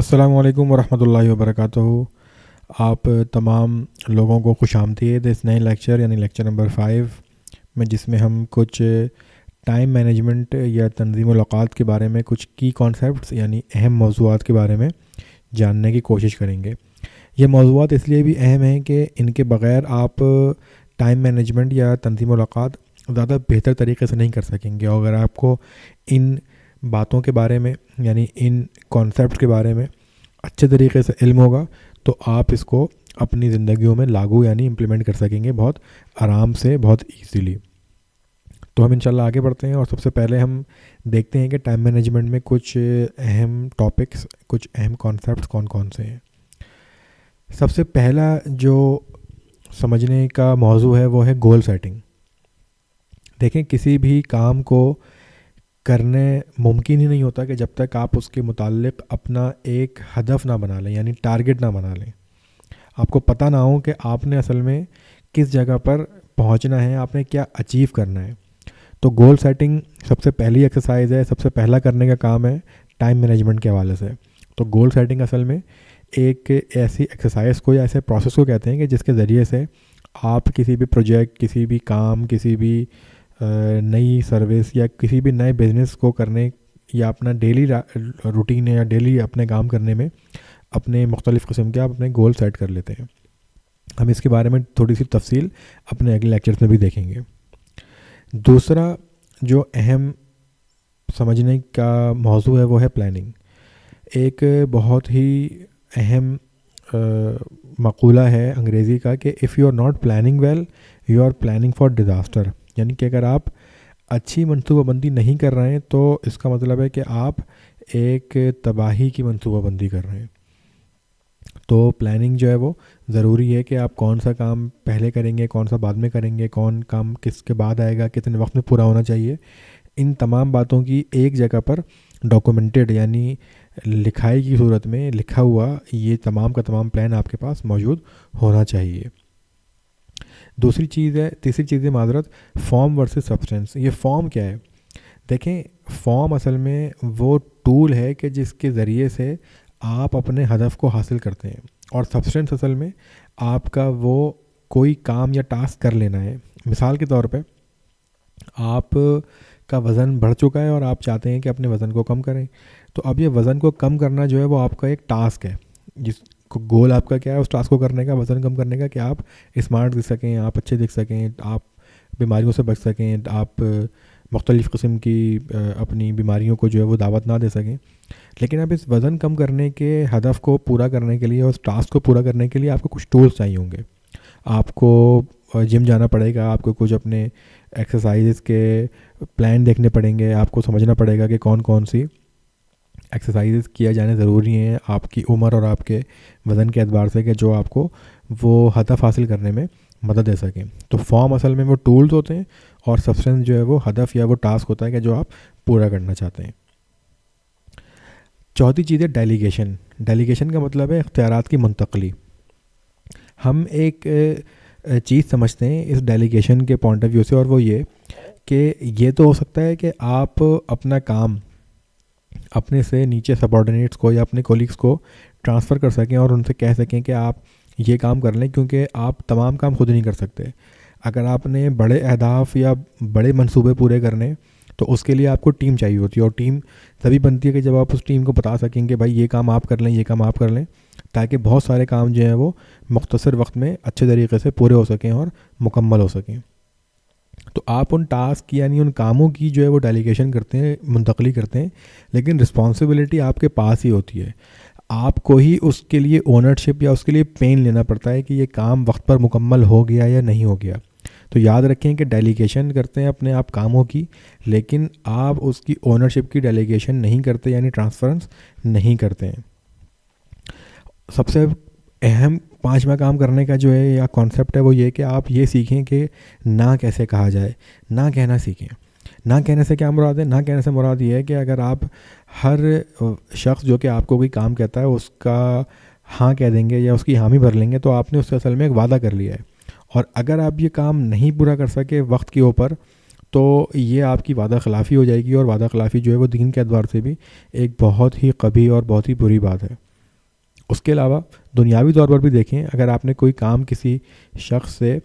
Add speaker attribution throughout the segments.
Speaker 1: السلام علیکم ورحمۃ اللہ وبرکاتہ۔ آپ تمام لوگوں کو خوش آمدید اس نئے لیکچر یعنی لیکچر نمبر 5 میں، جس میں ہم کچھ ٹائم مینجمنٹ یا تنظیم الاوقات کے بارے میں کچھ کی کانسیپٹس یعنی اہم موضوعات کے بارے میں جاننے کی کوشش کریں گے۔ یہ موضوعات اس لیے بھی اہم ہیں کہ ان کے بغیر آپ ٹائم مینجمنٹ یا تنظیم الاوقات زیادہ بہتر طریقے سے نہیں کر سکیں گے، اور اگر آپ کو ان باتوں کے بارے میں یعنی ان کانسیپٹ کے بارے میں اچھے طریقے سے علم ہوگا تو آپ اس کو اپنی زندگیوں میں لاگو یعنی امپلیمنٹ کر سکیں گے بہت آرام سے، بہت ایزیلی۔ تو ہم انشاءاللہ آگے بڑھتے ہیں، اور سب سے پہلے ہم دیکھتے ہیں کہ ٹائم مینجمنٹ میں کچھ اہم ٹاپکس، کچھ اہم کانسیپٹس کون کون سے ہیں۔ سب سے پہلا جو سمجھنے کا موضوع ہے وہ ہے گول سیٹنگ۔ دیکھیں، کسی بھی کام کو کرنے ممکن ہی نہیں ہوتا کہ جب تک آپ اس کے متعلق اپنا ایک ہدف نہ بنا لیں، یعنی ٹارگٹ نہ بنا لیں۔ آپ کو پتہ نہ ہو کہ آپ نے اصل میں کس جگہ پر پہنچنا ہے، آپ نے کیا اچیو کرنا ہے۔ تو گول سیٹنگ سب سے پہلی ایکسرسائز ہے، سب سے پہلا کرنے کا کام ہے ٹائم مینجمنٹ کے حوالے سے۔ تو گول سیٹنگ اصل میں ایک ایسی ایکسرسائز کو یا ایسے پروسیس کو کہتے ہیں کہ جس کے ذریعے سے آپ کسی بھی پروجیکٹ، کسی بھی کام، کسی بھی نئی سروس یا کسی بھی نئے بزنس کو کرنے یا اپنا ڈیلی روٹین یا ڈیلی اپنے کام کرنے میں اپنے مختلف قسم کے آپ اپنے گول سیٹ کر لیتے ہیں۔ ہم اس کے بارے میں تھوڑی سی تفصیل اپنے اگلے لیکچرز میں بھی دیکھیں گے۔ دوسرا جو اہم سمجھنے کا موضوع ہے وہ ہے پلاننگ۔ ایک بہت ہی اہم مقولہ ہے انگریزی کا کہ if you are not planning well you are planning for disaster, یعنی کہ اگر آپ اچھی منصوبہ بندی نہیں کر رہے ہیں تو اس کا مطلب ہے کہ آپ ایک تباہی کی منصوبہ بندی کر رہے ہیں۔ تو پلاننگ جو ہے وہ ضروری ہے کہ آپ کون سا کام پہلے کریں گے، کون سا بعد میں کریں گے، کون کام کس کے بعد آئے گا، کتنے وقت میں پورا ہونا چاہیے۔ ان تمام باتوں کی ایک جگہ پر ڈاکومنٹڈ یعنی لکھائی کی صورت میں لکھا ہوا یہ تمام کا تمام پلان آپ کے پاس موجود ہونا چاہیے۔ تیسری چیز ہے معذرت، فارم ورسز سبسٹینس۔ یہ فارم کیا ہے؟ دیکھیں، فارم اصل میں وہ ٹول ہے کہ جس کے ذریعے سے آپ اپنے ہدف کو حاصل کرتے ہیں، اور سبسٹینس اصل میں آپ کا وہ کوئی کام یا ٹاسک کر لینا ہے۔ مثال کے طور پہ آپ کا وزن بڑھ چکا ہے اور آپ چاہتے ہیں کہ اپنے وزن کو کم کریں، تو اب یہ وزن کو کم کرنا جو ہے وہ آپ کا ایک ٹاسک ہے، جس کو گول آپ کا کیا ہے اس ٹاسک کو کرنے کا، وزن کم کرنے کا، کہ آپ اسمارٹ دکھ سکیں، آپ اچھے دکھ سکیں، آپ بیماریوں سے بچ سکیں، آپ مختلف قسم کی اپنی بیماریوں کو جو ہے وہ دعوت نہ دے سکیں۔ لیکن اب اس وزن کم کرنے کے ہدف کو پورا کرنے کے لیے اور اس ٹاسک کو پورا کرنے کے لیے آپ کو کچھ ٹولز چاہیے ہوں گے۔ آپ کو جم جانا پڑے گا، آپ کو کچھ اپنے ایکسرسائز کے پلان دیکھنے پڑیں گے، آپ کو سمجھنا پڑے گا کہ کون کون سی ایکسرسائز کیا جانے ضروری ہیں آپ کی عمر اور آپ کے وزن کے اعتبار سے، کہ جو آپ کو وہ ہدف حاصل کرنے میں مدد دے سکیں۔ تو فارم اصل میں وہ ٹولز ہوتے ہیں، اور سبسٹینس جو ہے وہ ہدف یا وہ ٹاسک ہوتا ہے کہ جو آپ پورا کرنا چاہتے ہیں۔ چوتھی چیز ہے ڈیلیگیشن۔ ڈیلیگیشن کا مطلب ہے اختیارات کی منتقلی۔ ہم ایک چیز سمجھتے ہیں اس ڈیلیگیشن کے پوائنٹ آف ویو سے، اور وہ یہ کہ یہ تو ہو سکتا ہے کہ آپ اپنا کام اپنے سے نیچے سبارڈینیٹس کو یا اپنے کولیگس کو ٹرانسفر کر سکیں اور ان سے کہہ سکیں کہ آپ یہ کام کر لیں، کیونکہ آپ تمام کام خود نہیں کر سکتے۔ اگر آپ نے بڑے اہداف یا بڑے منصوبے پورے کرنے تو اس کے لیے آپ کو ٹیم چاہیے ہوتی ہے، اور ٹیم تبھی بنتی ہے کہ جب آپ اس ٹیم کو بتا سکیں کہ بھائی یہ کام آپ کر لیں، یہ کام آپ کر لیں، تاکہ بہت سارے کام جو ہیں وہ مختصر وقت میں اچھے طریقے سے پورے ہو سکیں اور مکمل ہو سکیں۔ تو آپ ان ٹاسک یعنی ان کاموں کی جو ہے وہ ڈیلیگیشن کرتے ہیں، منتقلی کرتے ہیں، لیکن رسپانسبلٹی آپ کے پاس ہی ہوتی ہے۔ آپ کو ہی اس کے لیے اونرشپ یا اس کے لیے پین لینا پڑتا ہے کہ یہ کام وقت پر مکمل ہو گیا یا نہیں ہو گیا۔ تو یاد رکھیں کہ ڈیلیگیشن کرتے ہیں اپنے آپ کاموں کی، لیکن آپ اس کی اونرشپ کی ڈیلیگیشن نہیں کرتے، یعنی ٹرانسفرنس نہیں کرتے ہیں۔ سب سے اہم پانچواں کام کرنے کا جو ہے یا کانسیپٹ ہے وہ یہ کہ آپ یہ سیکھیں کہ نہ کیسے کہا جائے، نہ کہنا سیکھیں۔ نہ کہنے سے کیا مراد ہے؟ نہ کہنے سے مراد یہ ہے کہ اگر آپ ہر شخص جو کہ آپ کو کوئی کام کہتا ہے اس کا ہاں کہہ دیں گے یا اس کی حامی بھر لیں گے، تو آپ نے اس سے اصل میں ایک وعدہ کر لیا ہے، اور اگر آپ یہ کام نہیں پورا کر سکے وقت کے اوپر تو یہ آپ کی وعدہ خلافی ہو جائے گی، اور وعدہ خلافی جو ہے وہ دین کے اعتبار سے بھی ایک بہت ہی قبیح اور بہت ہی بری بات ہے۔ اس کے علاوہ دنیاوی طور پر بھی دیکھیں، اگر آپ نے کوئی کام کسی شخص سے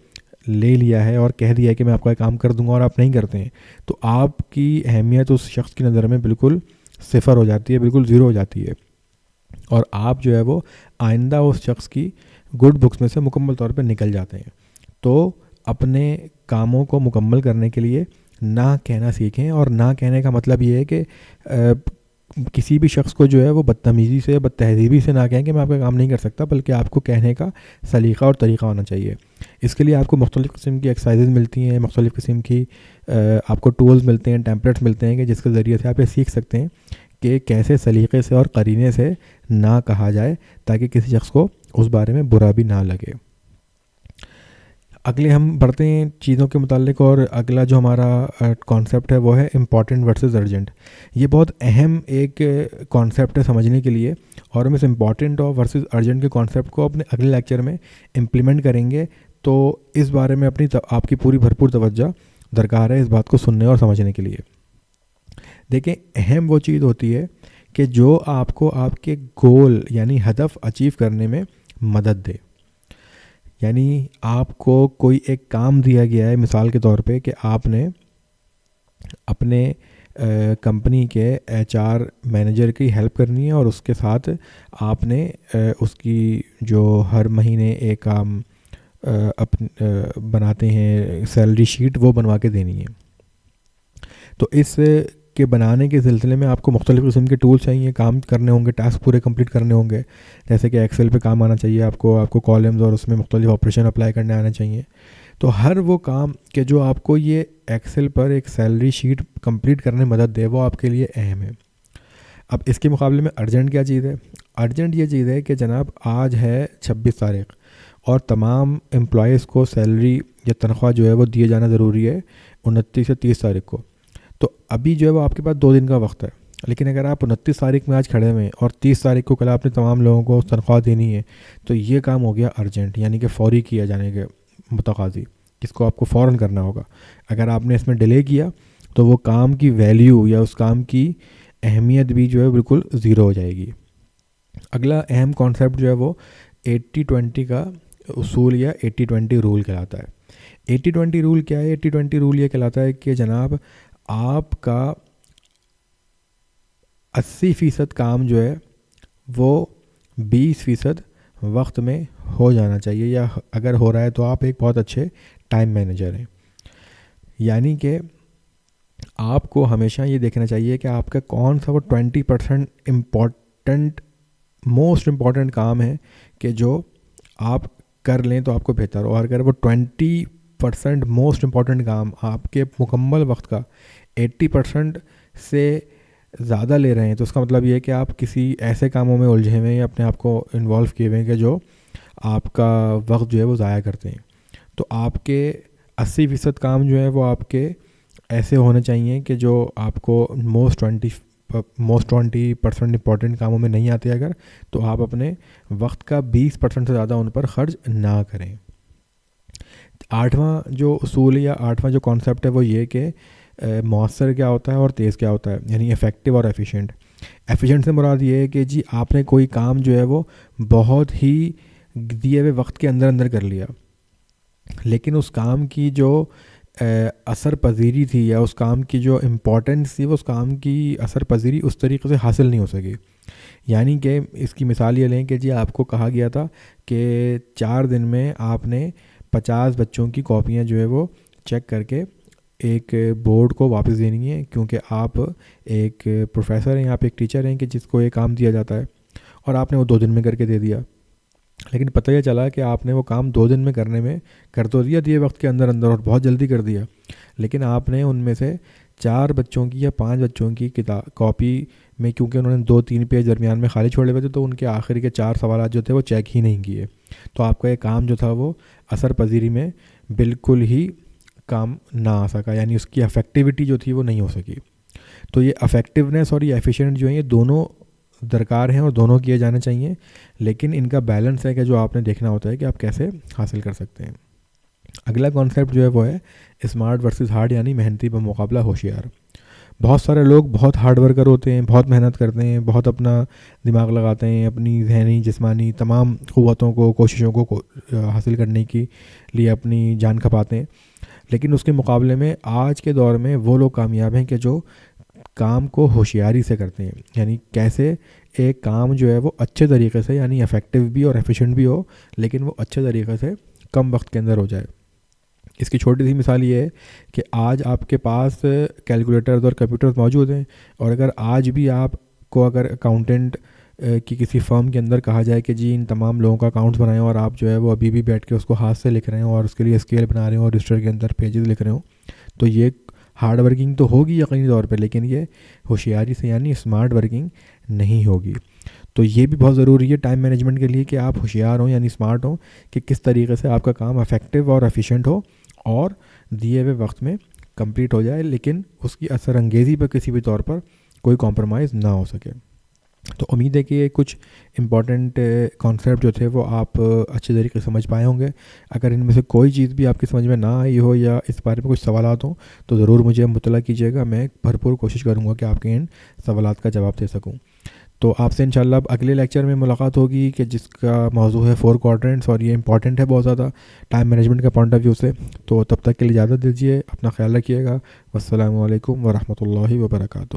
Speaker 1: لے لیا ہے اور کہہ دیا ہے کہ میں آپ کا کام کر دوں گا اور آپ نہیں کرتے ہیں، تو آپ کی اہمیت اس شخص کی نظر میں بالکل صفر ہو جاتی ہے، بالکل زیرو ہو جاتی ہے، اور آپ جو ہے وہ آئندہ اس شخص کی گڈ بکس میں سے مکمل طور پہ نکل جاتے ہیں۔ تو اپنے کاموں کو مکمل کرنے کے لیے نہ کہنا سیکھیں، اور نہ کہنے کا مطلب یہ ہے کہ کسی بھی شخص کو جو ہے وہ بدتمیزی سے، بد تہذیبی سے نہ کہیں کہ میں آپ کا کام نہیں کر سکتا، بلکہ آپ کو کہنے کا سلیقہ اور طریقہ ہونا چاہیے۔ اس کے لیے آپ کو مختلف قسم کی ایکسرسائزز ملتی ہیں، مختلف قسم کی آپ کو ٹولز ملتے ہیں، ٹیمپلیٹس ملتے ہیں کہ جس کے ذریعے سے آپ یہ سیکھ سکتے ہیں کہ کیسے سلیقے سے اور قرینے سے نہ کہا جائے تاکہ کسی شخص کو اس بارے میں برا بھی نہ لگے۔ اگلے ہم بڑھتے ہیں چیزوں کے متعلق، اور اگلا جو ہمارا کانسیپٹ ہے وہ ہے امپورٹنٹ ورسز ارجنٹ۔ یہ بہت اہم ایک کانسیپٹ ہے سمجھنے کے لیے، اور ہم اس امپورٹنٹ اور ورسز ارجنٹ کے کانسیپٹ کو اپنے اگلے لیکچر میں امپلیمنٹ کریں گے، تو اس بارے میں آپ کی پوری بھرپور توجہ درکار ہے اس بات کو سننے اور سمجھنے کے لیے۔ دیکھیں، اہم وہ چیز ہوتی ہے کہ جو آپ کو آپ کے گول یعنی ہدف اچیو کرنے میں مدد دے۔ یعنی آپ کو کوئی ایک کام دیا گیا ہے، مثال کے طور پہ کہ آپ نے اپنے کمپنی کے ایچ آر مینیجر کی ہیلپ کرنی ہے، اور اس کے ساتھ آپ نے اس کی جو ہر مہینے ایک کام بناتے ہیں سیلری شیٹ، وہ بنوا کے دینی ہے۔ تو اس کے بنانے کے سلسلے میں آپ کو مختلف قسم کے ٹولس چاہیے، کام کرنے ہوں گے، ٹاسک پورے کمپلیٹ کرنے ہوں گے، جیسے کہ ایکسل پہ کام آنا چاہیے آپ کو کالمز اور اس میں مختلف آپریشن اپلائی کرنے آنا چاہیے۔ تو ہر وہ کام کہ جو آپ کو یہ ایکسل پر ایک سیلری شیٹ کمپلیٹ کرنے میں مدد دے، وہ آپ کے لیے اہم ہے۔ اب اس کے مقابلے میں ارجنٹ کیا چیز ہے؟ ارجنٹ یہ چیز ہے کہ جناب آج ہے 26 تاریخ اور تمام امپلائیز کو سیلری یا تنخواہ جو ہے وہ دیے جانا ضروری ہے 29 سے 30 تاریخ کو۔ تو ابھی جو ہے وہ آپ کے پاس 2 دن کا وقت ہے، لیکن اگر آپ 29 تاریخ میں آج کھڑے ہوئے اور 30 تاریخ کو کل آپ نے تمام لوگوں کو تنخواہ دینی ہے، تو یہ کام ہو گیا ارجنٹ، یعنی کہ فوری کیا جانے کے متقاضی، جس کو آپ کو فوراً کرنا ہوگا۔ اگر آپ نے اس میں ڈیلے کیا تو وہ کام کی ویلیو یا اس کام کی اہمیت بھی جو ہے بالکل زیرو ہو جائے گی۔ اگلا اہم کانسیپٹ جو ہے وہ 80-20 کا اصول یا 80-20 رول کہلاتا ہے۔ 80-20 رول کیا ہے؟ 80-20 رول یہ کہلاتا ہے کہ جناب آپ کا 80% کام جو ہے وہ 20% وقت میں ہو جانا چاہیے، یا اگر ہو رہا ہے تو آپ ایک بہت اچھے ٹائم مینیجر ہیں۔ یعنی کہ آپ کو ہمیشہ یہ دیکھنا چاہیے کہ آپ کا کون سا وہ 20% موسٹ امپورٹنٹ کام ہے کہ جو آپ کر لیں تو آپ کو بہتر ہو، اور اگر وہ 20% موسٹ امپورٹنٹ کام آپ کے مکمل وقت کا 80% سے زیادہ لے رہے ہیں، تو اس کا مطلب یہ ہے کہ آپ کسی ایسے کاموں میں الجھے ہوئے ہیں یا اپنے آپ کو انوالو کیے ہوئے ہیں کہ جو آپ کا وقت جو ہے وہ ضائع کرتے ہیں۔ تو آپ کے 80% کام جو ہے وہ آپ کے ایسے ہونے چاہیے کہ جو آپ کو موسٹ 20% امپورٹنٹ کاموں میں نہیں آتے، اگر تو آپ اپنے وقت کا 20% سے زیادہ ان پر خرچ نہ کریں۔ 8واں جو اصول یا 8واں جو کانسیپٹ ہے وہ یہ کہ مؤثر کیا ہوتا ہے اور تیز کیا ہوتا ہے، یعنی افیکٹو اور ایفیشینٹ۔ ایفیشینٹ سے مراد یہ ہے کہ جی آپ نے کوئی کام جو ہے وہ بہت ہی دیے ہوئے وقت کے اندر کر لیا، لیکن اس کام کی جو اثر پذیری تھی یا اس کام کی جو امپورٹنس تھی، وہ اس کام کی اثر پذیری اس طریقے سے حاصل نہیں ہو سکی۔ یعنی کہ اس کی مثال یہ لیں کہ جی آپ کو کہا گیا تھا کہ 4 دن میں آپ نے 50 بچوں کی کاپیاں جو ہے وہ چیک کر کے ایک بورڈ کو واپس دینی ہے، کیونکہ آپ ایک پروفیسر ہیں، آپ ایک ٹیچر ہیں کہ جس کو یہ کام دیا جاتا ہے، اور آپ نے وہ 2 دن میں کر کے دے دیا۔ لیکن پتہ یہ چلا کہ آپ نے وہ کام 2 دن میں کرنے میں کر تو دیا دیے وقت کے اندر اور بہت جلدی کر دیا، لیکن آپ نے ان میں سے 4 بچوں کی یا 5 بچوں کی کاپی میں، کیونکہ انہوں نے 2-3 پیج درمیان میں خالی چھوڑے ہوئے تھے، تو ان کے آخری کے 4 سوالات جو تھے وہ چیک ہی نہیں کیے، تو آپ کا یہ کام جو تھا وہ اثر پذیری میں بالکل ہی کام نہ آ سکا، یعنی اس کی افیکٹیوٹی جو تھی وہ نہیں ہو سکی۔ تو یہ افیکٹونیس اور یہ ایفیشینٹ جو ہیں، یہ دونوں درکار ہیں اور دونوں کیے جانے چاہیے، لیکن ان کا بیلنس ہے کہ جو آپ نے دیکھنا ہوتا ہے کہ آپ کیسے حاصل کر سکتے ہیں۔ اگلا کانسیپٹ جو ہے وہ ہے اسمارٹ ورسز ہارڈ، یعنی محنتی بمقابلہ ہوشیار۔ بہت سارے لوگ بہت ہارڈ ورکر ہوتے ہیں، بہت محنت کرتے ہیں، بہت اپنا دماغ لگاتے ہیں، اپنی ذہنی جسمانی تمام قوتوں کو، کوششوں کو حاصل کرنے کی لیے اپنی جان کھپاتے ہیں، لیکن اس کے مقابلے میں آج کے دور میں وہ لوگ کامیاب ہیں کہ جو کام کو ہوشیاری سے کرتے ہیں، یعنی کیسے ایک کام جو ہے وہ اچھے طریقے سے، یعنی افیکٹو بھی اور ایفیشینٹ بھی ہو، لیکن وہ اچھے طریقے سے کم وقت کے اندر ہو جائے۔ اس کی چھوٹی سی مثال یہ ہے کہ آج آپ کے پاس کیلکولیٹرز اور کمپیوٹرز موجود ہیں، اور اگر آج بھی آپ کو اگر اکاؤنٹنٹ کی کسی فرم کے اندر کہا جائے کہ جی ان تمام لوگوں کا اکاؤنٹس بنائیں، اور آپ جو ہے وہ ابھی بھی بیٹھ کے اس کو ہاتھ سے لکھ رہے ہیں اور اس کے لیے اسکیل بنا رہے ہیں اور رجسٹر کے اندر پیجز لکھ رہے ہوں، تو یہ ہارڈ ورکنگ تو ہوگی یقینی طور پہ، لیکن یہ ہوشیاری سے یعنی اسمارٹ ورکنگ نہیں ہوگی۔ تو یہ بھی بہت ضروری ہے ٹائم مینجمنٹ کے لیے کہ آپ ہوشیار ہوں یعنی اسمارٹ ہوں، کہ کس طریقے سے آپ کا کام افیکٹو اور ایفیشینٹ ہو اور دیے ہوئے وقت میں کمپلیٹ ہو جائے، لیکن اس کی اثر انگیزی پر کسی بھی طور پر کوئی کمپرومائز نہ ہو سکے۔ تو امید ہے کہ یہ کچھ امپورٹنٹ کانسیپٹ جو تھے وہ آپ اچھے طریقے سے سمجھ پائے ہوں گے۔ اگر ان میں سے کوئی چیز بھی آپ کی سمجھ میں نہ آئی ہو یا اس بارے میں کچھ سوالات ہوں تو ضرور مجھے مطلع کیجیے گا، میں بھرپور کوشش کروں گا کہ آپ کے ان سوالات کا جواب دے سکوں۔ تو آپ سے انشاءاللہ اب اگلے لیکچر میں ملاقات ہوگی کہ جس کا موضوع ہے 4 کوارٹرنٹس، اور یہ امپورٹنٹ ہے بہت زیادہ ٹائم مینجمنٹ کا پوائنٹ آف ویو سے۔ تو تب تک کے لیے اجازت دیجیے، اپنا خیال رکھیے گا۔ والسلام علیکم ورحمۃ اللہ وبرکاتہ۔